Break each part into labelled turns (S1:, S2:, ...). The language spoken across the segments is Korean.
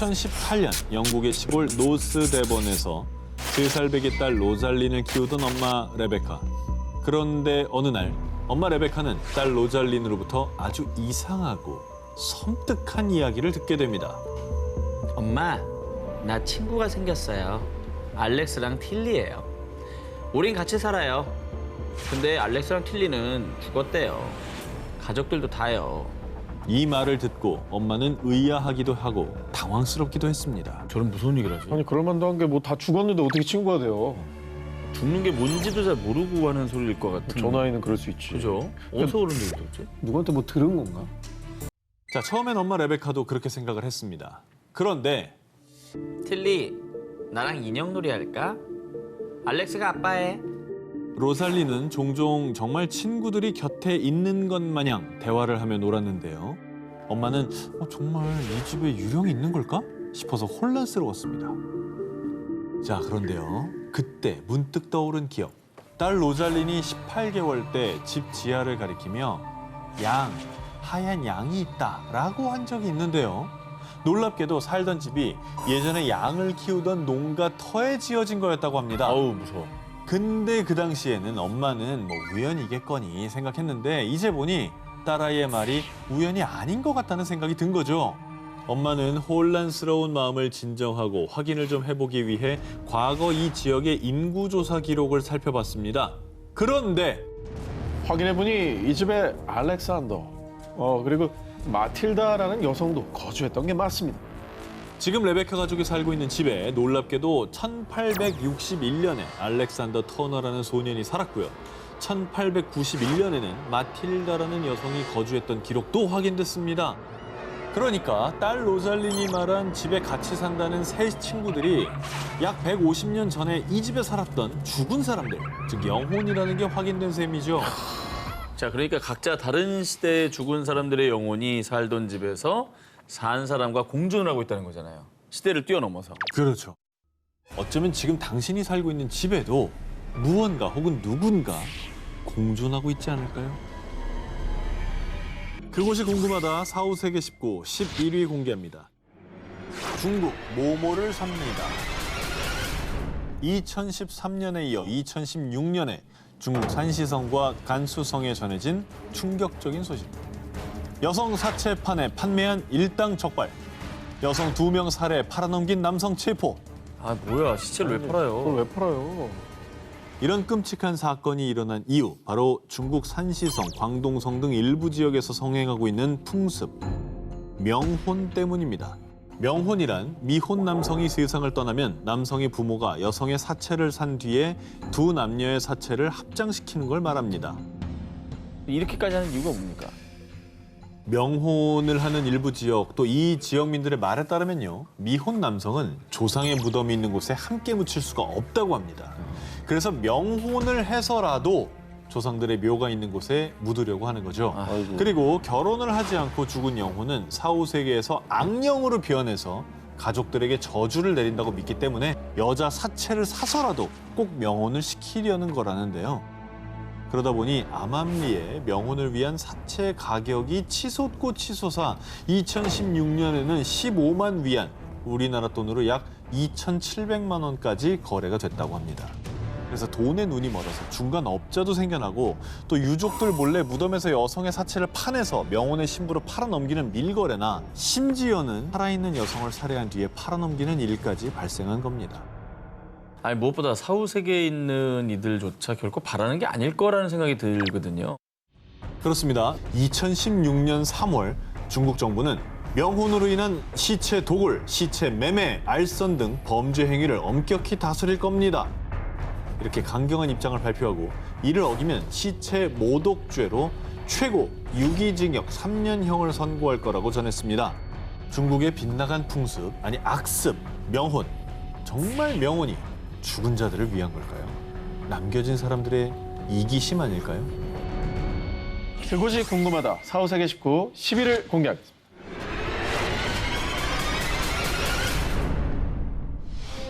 S1: 2018년 영국의 시골 노스데번에서 3살배기 딸 로잘린을 키우던 엄마 레베카. 그런데 어느 날 엄마 레베카는 딸 로잘린으로부터 아주 이상하고 섬뜩한 이야기를 듣게 됩니다.
S2: 엄마, 나 친구가 생겼어요. 알렉스랑 틸리예요. 우린 같이 살아요. 근데 알렉스랑 틸리는 죽었대요. 가족들도 다요.
S1: 이 말을 듣고 엄마는 의아하기도 하고 당황스럽기도 했습니다.
S2: 저런 무서운 얘기를 하지?
S3: 아니 그럴 만도 한 게 뭐 다 죽었는데 어떻게 친구가 돼요?
S2: 죽는 게 뭔지도 잘 모르고 하는 소리일 것 같은.
S3: 저 나이는 그럴 수 있지.
S2: 그죠? 어디서 그런 얘기 들었지?
S3: 누구한테 뭐 들은 건가?
S1: 자, 처음엔 엄마 레베카도 그렇게 생각을 했습니다. 그런데
S2: 틸리, 나랑 인형놀이 할까? 알렉스가 아빠해.
S1: 로살리는 종종 정말 친구들이 곁에 있는 것 마냥 대화를 하며 놀았는데요. 엄마는 정말 이 집에 유령이 있는 걸까 싶어서 혼란스러웠습니다. 자, 그런데요. 그때 문득 떠오른 기억. 딸 로잘린이 18개월 때 집 지하를 가리키며 하얀 양이 있다라고 한 적이 있는데요. 놀랍게도 살던 집이 예전에 양을 키우던 농가 터에 지어진 거였다고 합니다.
S2: 아우, 무서워.
S1: 근데 그 당시에는 엄마는 우연이겠거니 생각했는데 이제 보니 딸아이의 말이 우연이 아닌 것 같다는 생각이 든 거죠. 엄마는 혼란스러운 마음을 진정하고 확인을 좀 해보기 위해 과거 이 지역의 인구조사 기록을 살펴봤습니다. 그런데
S3: 확인해보니 이 집에 알렉산더, 그리고 마틸다라는 여성도 거주했던 게 맞습니다.
S1: 지금 레베카 가족이 살고 있는 집에 놀랍게도 1861년에 알렉산더 터너라는 소년이 살았고요. 1891년에는 마틸다라는 여성이 거주했던 기록도 확인됐습니다. 그러니까 딸 로잘린이 말한 집에 같이 산다는 세 친구들이 약 150년 전에 이 집에 살았던 죽은 사람들, 즉 영혼이라는 게 확인된 셈이죠.
S2: 자, 그러니까 각자 다른 시대에 죽은 사람들의 영혼이 살던 집에서 산 사람과 공존을 하고 있다는 거잖아요. 시대를 뛰어넘어서.
S1: 그렇죠. 어쩌면 지금 당신이 살고 있는 집에도 무언가 혹은 누군가 공존하고 있지 않을까요? 그곳이 궁금하다 4, 5세계 19, 11위 공개합니다. 중국 모모를 삽니다. 2013년에 이어 2016년에 중국 산시성과 간수성에 전해진 충격적인 소식. 여성 사체판에 판매한 일당 적발. 여성 2명 살해 팔아넘긴 남성 체포.
S2: 아, 뭐야. 시체를 왜 팔아요?
S3: 그걸 왜 팔아요?
S1: 이런 끔찍한 사건이 일어난 이유, 바로 중국 산시성, 광동성 등 일부 지역에서 성행하고 있는 풍습, 명혼 때문입니다. 명혼이란 미혼 남성이 세상을 떠나면 남성의 부모가 여성의 사체를 산 뒤에 두 남녀의 사체를 합장시키는 걸 말합니다.
S2: 이렇게까지 하는 이유가 뭡니까?
S1: 명혼을 하는 일부 지역, 또 이 지역민들의 말에 따르면요. 미혼 남성은 조상의 무덤이 있는 곳에 함께 묻힐 수가 없다고 합니다. 그래서 명혼을 해서라도 조상들의 묘가 있는 곳에 묻으려고 하는 거죠.
S3: 아이고.
S1: 그리고 결혼을 하지 않고 죽은 영혼은 4, 5세계에서 악령으로 변해서 가족들에게 저주를 내린다고 믿기 때문에 여자 사체를 사서라도 꼭 명혼을 시키려는 거라는데요. 그러다 보니 암암리에 명혼을 위한 사체 가격이 치솟고 치솟아 2016년에는 15만 위안, 우리나라 돈으로 약 2,700만 원까지 거래가 됐다고 합니다. 그래서 돈에 눈이 멀어서 중간 업자도 생겨나고 또 유족들 몰래 무덤에서 여성의 사체를 파내서 명혼의 신부로 팔아넘기는 밀거래나 심지어는 살아있는 여성을 살해한 뒤에 팔아넘기는 일까지 발생한 겁니다.
S2: 아니, 무엇보다 사후세계에 있는 이들조차 결코 바라는 게 아닐 거라는 생각이 들거든요.
S1: 그렇습니다. 2016년 3월 중국 정부는 명혼으로 인한 시체 도굴, 시체 매매, 알선 등 범죄 행위를 엄격히 다스릴 겁니다. 이렇게 강경한 입장을 발표하고 이를 어기면 시체 모독죄로 최고 유기징역 3년형을 선고할 거라고 전했습니다. 중국의 빗나간 풍습, 아니 악습, 명혼. 정말 명혼이 죽은 자들을 위한 걸까요? 남겨진 사람들의 이기심 아닐까요?
S3: 그곳이 궁금하다. 4, 5세계 19, 10위를 공개하겠습니다.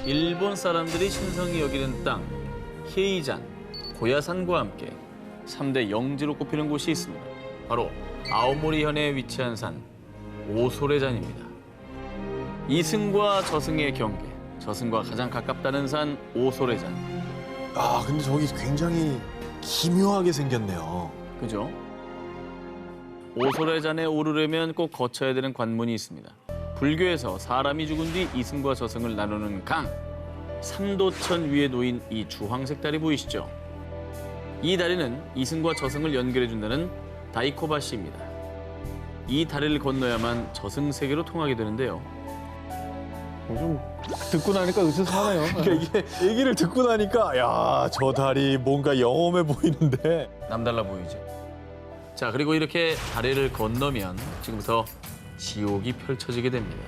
S2: 일본 사람들이 신성히 여기는 땅, 헤이잔, 고야산과 함께 3대 영지로 꼽히는 곳이 있습니다. 바로 아오모리현에 위치한 산, 오소레산입니다. 이승과 저승의 경계, 저승과 가장 가깝다는 산 오소래산.
S1: 아, 근데 저기 굉장히 기묘하게 생겼네요.
S2: 그죠? 오소래산에 오르려면 꼭 거쳐야 되는 관문이 있습니다. 불교에서 사람이 죽은 뒤 이승과 저승을 나누는 강, 삼도천 위에 놓인 이 주황색 다리 보이시죠? 이 다리는 이승과 저승을 연결해준다는 다이코바시입니다. 이 다리를 건너야만 저승 세계로 통하게 되는데요.
S3: 좀 듣고 나니까 으스스하네요.
S1: 그러니까 이게 얘기를 듣고 나니까 야, 저 다리 뭔가 영험해 보이는데.
S2: 남달라 보이죠? 자, 그리고 이렇게 다리를 건너면 지금부터 지옥이 펼쳐지게 됩니다.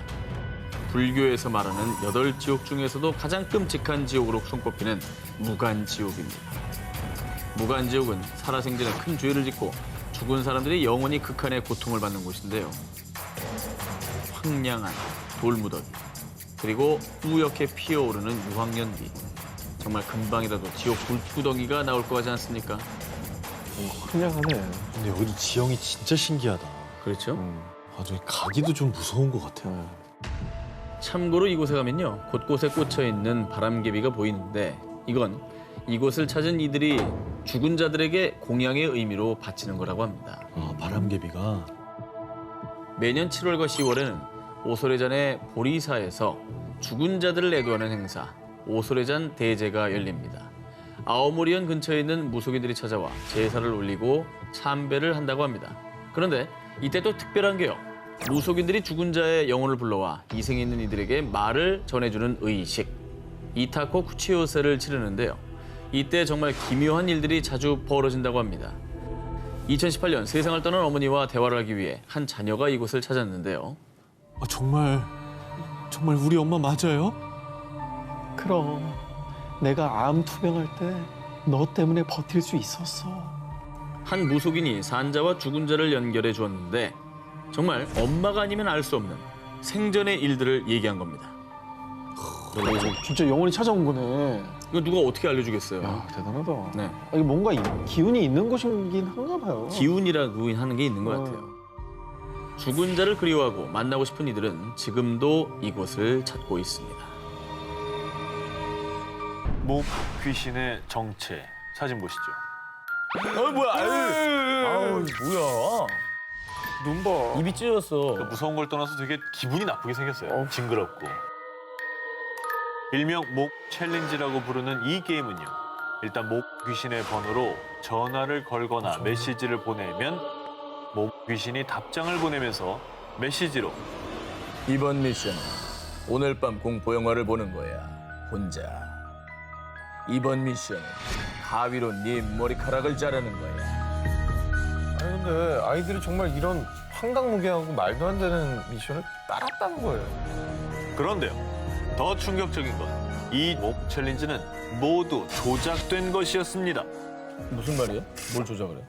S2: 불교에서 말하는 8지옥 중에서도 가장 끔찍한 지옥으로 손꼽히는 무간지옥입니다. 무간지옥은 살아생전에 큰 죄를 짓고 죽은 사람들이 영원히 극한의 고통을 받는 곳인데요. 황량한 돌무더기, 그리고 뿌옇게 피어오르는 유황연비. 정말 금방이라도 지옥 불구덩이가 나올 것 같지 않습니까?
S3: 그냥하네.
S1: 근데 여기도 지형이 진짜 신기하다.
S2: 그렇죠?
S1: 아, 저기 가기도 좀 무서운 것 같아요.
S2: 참고로 이곳에 가면요, 곳곳에 꽂혀 있는 바람개비가 보이는데 이건 이곳을 찾은 이들이 죽은 자들에게 공양의 의미로 바치는 거라고 합니다.
S1: 아, 바람개비가.
S2: 매년 7월과 10월에는 오소래잔의 보리사에서 죽은 자들을 애도하는 행사, 오소래잔 대제가 열립니다. 아오모리현 근처에 있는 무속인들이 찾아와 제사를 올리고 참배를 한다고 합니다. 그런데 이때 또 특별한 게요. 무속인들이 죽은 자의 영혼을 불러와 이생에 있는 이들에게 말을 전해주는 의식, 이타코 쿠치요세를 치르는데요. 이때 정말 기묘한 일들이 자주 벌어진다고 합니다. 2018년 세상을 떠난 어머니와 대화를 하기 위해 한 자녀가 이곳을 찾았는데요.
S1: 아, 정말 우리 엄마 맞아요?
S3: 그럼 내가 암 투병할 때 너 때문에 버틸 수 있었어.
S2: 한 무속인이 산자와 죽은 자를 연결해 주었는데 정말 엄마가 아니면 알 수 없는 생전의 일들을 얘기한 겁니다.
S3: 진짜 영혼이 찾아온 거네.
S2: 이거 누가 어떻게 알려주겠어요?
S3: 야, 대단하다.
S2: 네.
S3: 아, 이게 뭔가 기운이 있는 곳이긴 한가 봐요.
S2: 기운이라고 하는 게 있는 것 같아요. 죽은 자를 그리워하고 만나고 싶은 이들은 지금도 이곳을 찾고 있습니다.
S1: 목 귀신의 정체 사진 보시죠.
S2: 뭐야? 아우 뭐야?
S3: 눈 봐.
S2: 입이 찢어졌어.
S1: 무서운 걸 떠나서 되게 기분이 나쁘게 생겼어요. 징그럽고. 일명 목 챌린지라고 부르는 이 게임은요. 일단 목 귀신의 번호로 전화를 걸거나 메시지를 보내면 목 귀신이 답장을 보내면서 메시지로
S2: 이번 미션은 오늘 밤 공포 영화를 보는 거야. 혼자. 이번 미션은 가위로 네 머리카락을 자르는 거야.
S3: 아니 근데 아이들이 정말 이런 황당무계하고 말도 안 되는 미션을 따랐다는 거예요.
S1: 그런데요. 더 충격적인 건 이 목 챌린지는 모두 조작된 것이었습니다.
S2: 무슨 말이야? 뭘 조작을 해?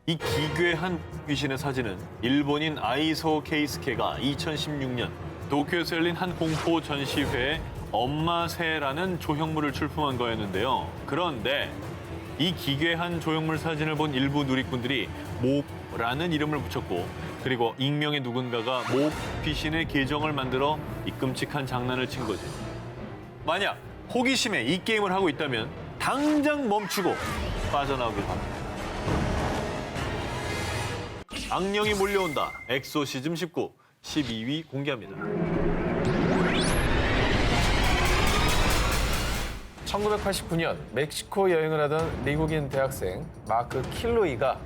S1: 이 기괴한 귀신의 사진은 일본인 아이소 케이스케가 2016년 도쿄에서 열린 한 공포 전시회에 엄마새라는 조형물을 출품한 거였는데요. 그런데 이 기괴한 조형물 사진을 본 일부 누리꾼들이 목라는 이름을 붙였고 그리고 익명의 누군가가 목 귀신의 계정을 만들어 이 끔찍한 장난을 친 거죠. 만약 호기심에 이 게임을 하고 있다면 당장 멈추고 빠져나오길 바랍니다. 악령이 몰려온다. 엑소시즘 19, 12위 공개합니다.
S3: 1989년 멕시코 여행을 하던 미국인 대학생 마크 킬로이가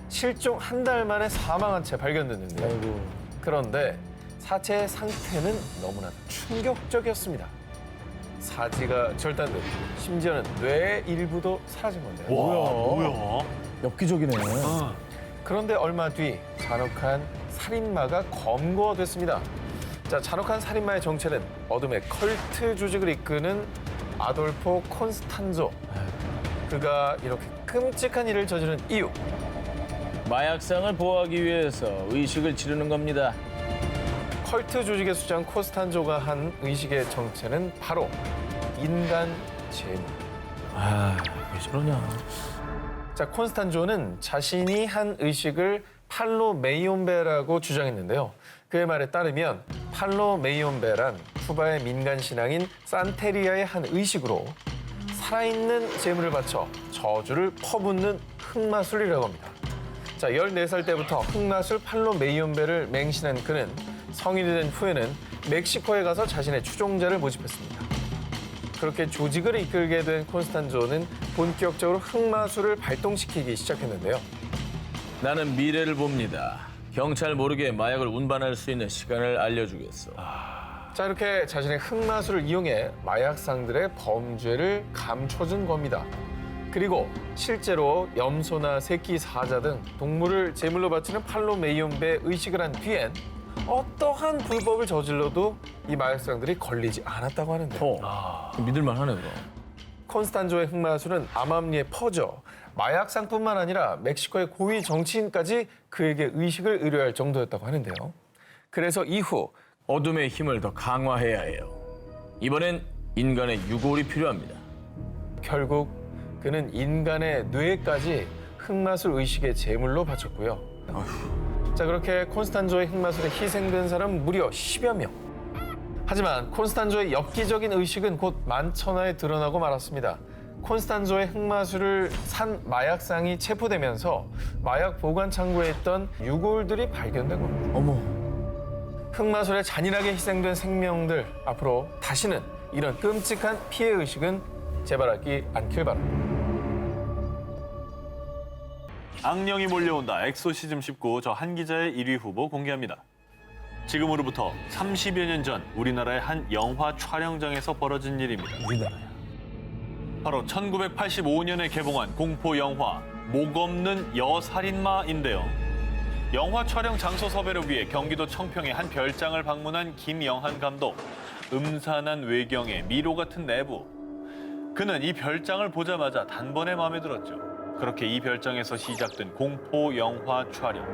S3: 실종 한 달 만에 사망한 채 발견됐는데요. 그런데 사체의 상태는 너무나 충격적이었습니다. 사지가 절단되고 심지어는 뇌의 일부도 사라진 건데요.
S1: 뭐야?
S2: 엽기적이네.
S3: 그런데 얼마 뒤 잔혹한 살인마가 검거됐습니다. 자, 잔혹한 살인마의 정체는 어둠의 컬트 조직을 이끄는 아돌포 콘스탄조. 그가 이렇게 끔찍한 일을 저지른 이유.
S2: 마약상을 보호하기 위해서 의식을 치르는 겁니다.
S3: 컬트 조직의 수장 콘스탄조가 한 의식의 정체는 바로 인간 재물.
S2: 왜 저러냐.
S3: 자, 콘스탄조는 자신이 한 의식을 팔로 메이온베라고 주장했는데요.
S4: 그의 말에 따르면 팔로 메이온베란 쿠바의 민간 신앙인 산테리아의 한 의식으로 살아있는 재물을 바쳐 저주를 퍼붓는 흑마술이라고 합니다. 자, 14살 때부터 흑마술 팔로 메이온베를 맹신한 그는 성인이 된 후에는 멕시코에 가서 자신의 추종자를 모집했습니다. 그렇게 조직을 이끌게 된 콘스탄조는 본격적으로 흑마술을 발동시키기 시작했는데요.
S2: 나는 미래를 봅니다. 경찰 모르게 마약을 운반할 수 있는 시간을 알려주겠어.
S4: 자, 이렇게 자신의 흑마술을 이용해 마약상들의 범죄를 감춰준 겁니다. 그리고 실제로 염소나 새끼 사자 등 동물을 제물로 바치는 팔로 메이온베 의식을 한 뒤엔 어떠한 불법을 저질러도 이 마약상들이 걸리지 않았다고 하는데요.
S2: 믿을만 하네, 그럼.
S4: 콘스탄조의 흑마술은 암암리에 퍼져 마약상뿐만 아니라 멕시코의 고위 정치인까지 그에게 의식을 의뢰할 정도였다고 하는데요. 그래서 이후
S2: 어둠의 힘을 더 강화해야 해요. 이번엔 인간의 유골이 필요합니다.
S4: 결국 그는 인간의 뇌까지 흑마술 의식의 제물로 바쳤고요. 자, 그렇게 콘스탄조의 흑마술에 희생된 사람은 무려 10여 명. 하지만 콘스탄조의 엽기적인 의식은 곧 만천하에 드러나고 말았습니다. 콘스탄조의 흑마술을 산 마약상이 체포되면서 마약 보관 창고에 있던 유골들이 발견된 겁니다.
S2: 어머.
S4: 흑마술에 잔인하게 희생된 생명들, 앞으로 다시는 이런 끔찍한 피해 의식은 재발하지 않길 바랍니다.
S1: 악령이 몰려온다. 엑소시즘 19 저 한 기자의 1위 후보 공개합니다. 지금으로부터 30여 년 전 우리나라의 한 영화 촬영장에서 벌어진 일입니다.
S2: 우리나라야.
S1: 바로 1985년에 개봉한 공포 영화 목 없는 여살인마인데요. 영화 촬영 장소 섭외를 위해 경기도 청평의 한 별장을 방문한 김영한 감독. 음산한 외경에 미로 같은 내부. 그는 이 별장을 보자마자 단번에 마음에 들었죠. 그렇게 이 별장에서 시작된 공포 영화 촬영.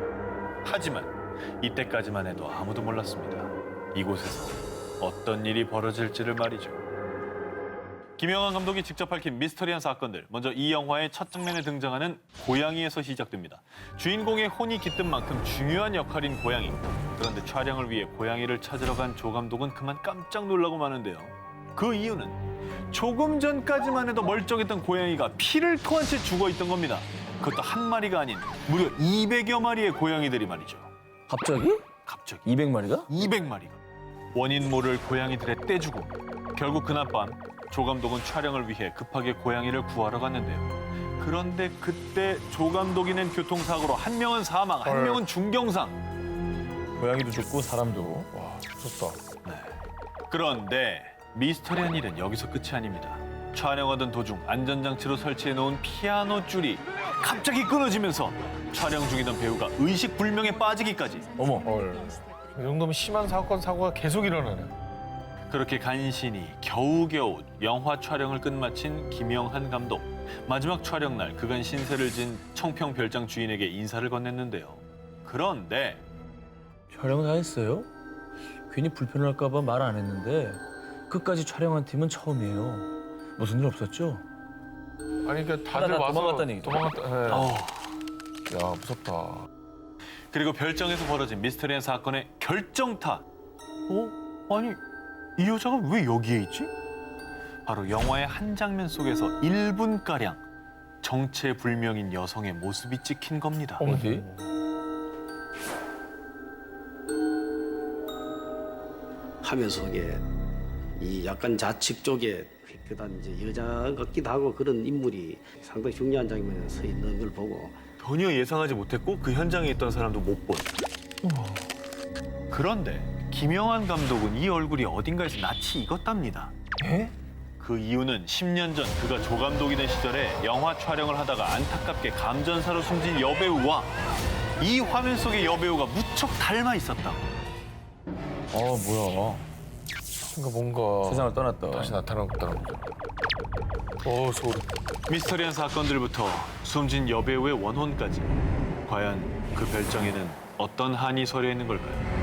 S1: 하지만 이때까지만 해도 아무도 몰랐습니다. 이곳에서 어떤 일이 벌어질지를 말이죠. 김영한 감독이 직접 밝힌 미스터리한 사건들. 먼저 이 영화의 첫 장면에 등장하는 고양이에서 시작됩니다. 주인공의 혼이 깃든 만큼 중요한 역할인 고양이. 그런데 촬영을 위해 고양이를 찾으러 간 조 감독은 그만 깜짝 놀라고 마는데요. 그 이유는 조금 전까지만 해도 멀쩡했던 고양이가 피를 토한 채 죽어있던 겁니다. 그것도 한 마리가 아닌 무려 200여 마리의 고양이들이 말이죠.
S2: 갑자기?
S1: 갑자기
S2: 200마리가?
S1: 200마리가. 원인 모를 고양이들의 떼죽음. 결국 그날 밤 조 감독은 촬영을 위해 급하게 고양이를 구하러 갔는데요. 그런데 그때 조 감독이 낸 교통사고로 한 명은 사망, 한 명은 중경상.
S4: 고양이도 죽고 사람도. 와, 무섭다.
S1: 그런데 미스터리한 일은 여기서 끝이 아닙니다. 촬영하던 도중 안전장치로 설치해놓은 피아노 줄이 갑자기 끊어지면서 촬영 중이던 배우가 의식불명에 빠지기까지.
S2: 어머.
S4: 헐. 이 정도면 심한 사고가 계속 일어나네.
S1: 그렇게 간신히 겨우겨우 영화 촬영을 끝마친 김영한 감독. 마지막 촬영 날 그간 신세를 진 청평 별장 주인에게 인사를 건넸는데요. 그런데
S2: 촬영 다 했어요? 괜히 불편할까 봐 말 안 했는데 끝까지 촬영한 팀은 처음이에요. 무슨 일 없었죠?
S4: 아니, 그러니까 다들
S2: 하나
S4: 와서
S2: 도망갔다는 얘기죠.
S4: 야, 무섭다.
S1: 그리고 별장에서 벌어진 미스터리한 사건의 결정타. 아니 이 여자가 왜 여기에 있지? 바로 영화의 한 장면 속에서 1분가량 정체불명인 여성의 모습이 찍힌 겁니다.
S2: 어디?
S5: 화면 속에 이 약간 좌측 쪽에 그다음 이제 여자 같기도 하고 그런 인물이 상당히 중요한 장면에 서 있는 걸 보고
S1: 전혀 예상하지 못했고 그 현장에 있던 사람도 못 본. 그런데 김영한 감독은 이 얼굴이 어딘가에서 낯이 익었답니다. 그 이유는 10년 전 그가 조 감독이 된 시절에 영화 촬영을 하다가 안타깝게 감전사로 숨진 여배우와 이 화면 속의 여배우가 무척 닮아 있었다.
S2: 뭐야.
S4: 그러니까 뭔가
S2: 세상을 떠났다.
S4: 다시 나타나는 거죠. 소름.
S1: 미스터리한 사건들부터 숨진 여배우의 원혼까지. 과연 그 별장에는 어떤 한이 서려 있는 걸까요?